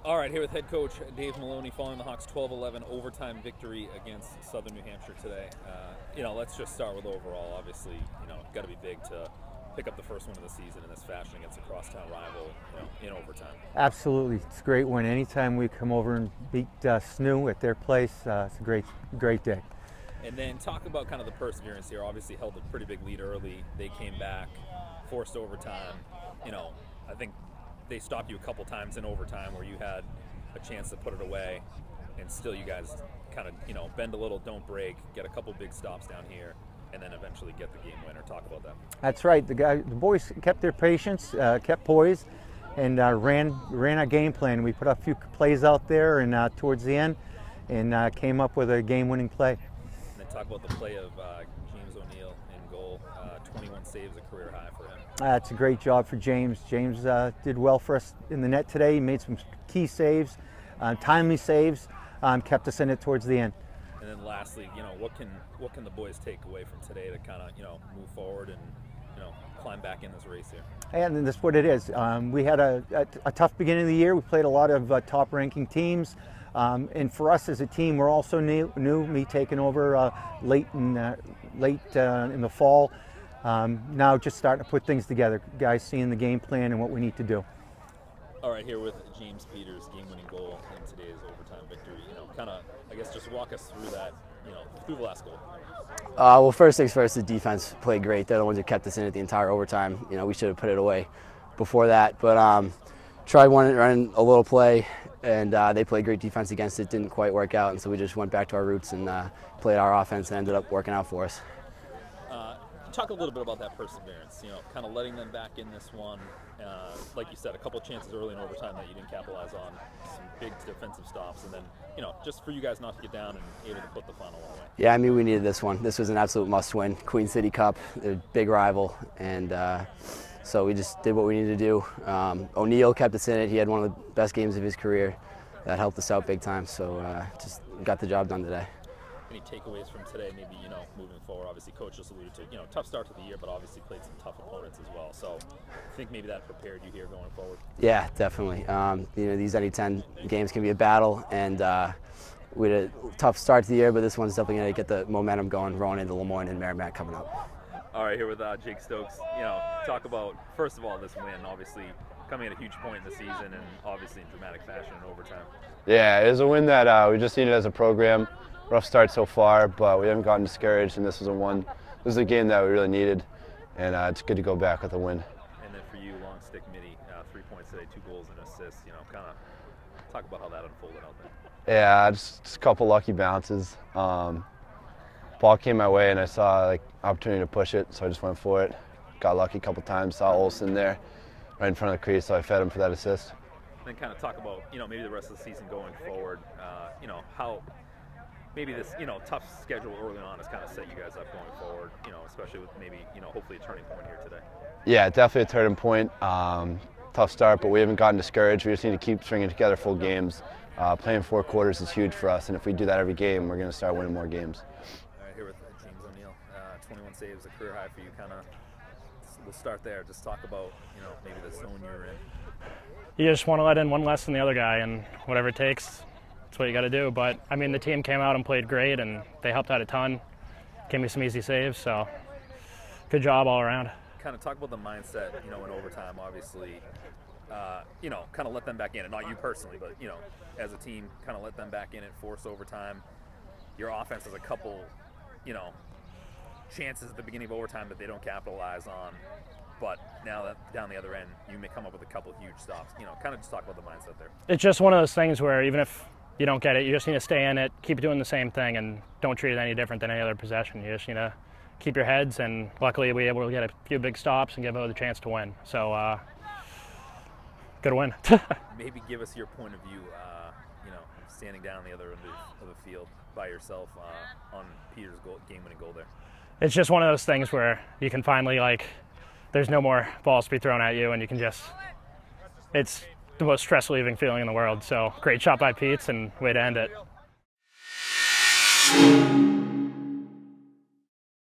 All right, here with head coach Dave Moloney following the Hawks' 12-11 overtime victory against Southern New Hampshire today. Let's just start with overall. Obviously, got to be big to pick up the first one of the season in this fashion against a crosstown rival, in overtime. Absolutely, it's a great win. Anytime we come over and beat SNU at their place, it's a great day. And then talk about kind of the perseverance here. Obviously, held a pretty big lead early. They came back, forced overtime. I think they stopped you a couple times in overtime where you had a chance to put it away, and still you guys kind of bend a little, don't break, get a couple big stops down here, and then eventually get the game winner. Talk about that. That's right. The boys kept their patience, kept poised, and ran a game plan. We put a few plays out there, and towards the end, and came up with a game-winning play. And then talk about the play of James O'Neill in goal. 21 saves, a career high for him. It's a great job for James. James did well for us in the net today. He made some key saves, timely saves, kept us in it towards the end. And then lastly, what can the boys take away from today to kind of move forward and climb back in this race here? And that's what it is. We had a tough beginning of the year. We played a lot of top-ranking teams, and for us as a team, we're also new. Me taking over late in the fall. Now just starting to put things together. Guys seeing the game plan and what we need to do. All right, here with James Peters' game-winning goal in today's overtime victory. I guess just walk us through that, through the last goal. Well, first things first, the defense played great. They're the ones who kept us in it the entire overtime. We should have put it away before that, but tried running a little play, and they played great defense against it. Didn't quite work out, and so we just went back to our roots and played our offense, and ended up working out for us. Talk a little bit about that perseverance, kind of letting them back in this one. Like you said, a couple chances early in overtime that you didn't capitalize on, some big defensive stops, and then, just for you guys not to get down and able to put the final one away. Yeah, we needed this one. This was an absolute must-win. Queen City Cup, a big rival, and so we just did what we needed to do. O'Neill kept us in it. He had one of the best games of his career. That helped us out big time, so just got the job done today. Any takeaways from today, maybe, moving forward? Obviously, Coach just alluded to, tough start to the year, but obviously played some tough opponents as well. So I think maybe that prepared you here going forward. Yeah, definitely. These NE10 games can be a battle, and we had a tough start to the year, but this one's definitely going to get the momentum going into Lemoyne and Merrimack coming up. All right, here with Jake Stokes. Talk about, first of all, this win, obviously coming at a huge point in the season and obviously in dramatic fashion in overtime. Yeah, it was a win that we just needed as a program. Rough start so far, but we haven't gotten discouraged, and this was a game that we really needed, and it's good to go back with a win. And then for you, long stick midi, 3 points today, 2 goals and assists. Kind of talk about how that unfolded out there. Yeah, just a couple lucky bounces. Ball came my way, and I saw opportunity to push it, so I just went for it. Got lucky a couple times. Saw Olsen there, right in front of the crease, so I fed him for that assist. And then kind of talk about maybe the rest of the season going forward. How maybe this tough schedule early on has kind of set you guys up going forward. Especially with maybe hopefully a turning point here today. Yeah, definitely a turning point. Tough start, but we haven't gotten discouraged. We just need to keep stringing together full games. Playing 4 quarters is huge for us, and if we do that every game, we're going to start winning more games. All right, here with James O'Neill, 21 saves, a career high for you. We'll start there. Just talk about maybe the zone you're in. You just want to let in one less than the other guy, and whatever it takes, that's what you got to do. But the team came out and played great, and they helped out a ton. Gave me some easy saves, so good job all around. Kind of talk about the mindset, in overtime, obviously. Kind of let them back in, and not you personally, but as a team, kind of let them back in and force overtime. Your offense has a couple, chances at the beginning of overtime that they don't capitalize on. But now that down the other end, you may come up with a couple of huge stops. Kind of just talk about the mindset there. It's just one of those things where even if you don't get it, you just need to stay in it, keep doing the same thing, and don't treat it any different than any other possession. You just need to keep your heads, and luckily we were able to get a few big stops and give us a chance to win. So, good win. Maybe give us your point of view, standing down the other end of the field by yourself on Peter's game-winning goal there. It's just one of those things where you can finally, there's no more balls to be thrown at you, and you can just, it's the most stress-relieving feeling in the world. So great shot by Pete's, and way to end it.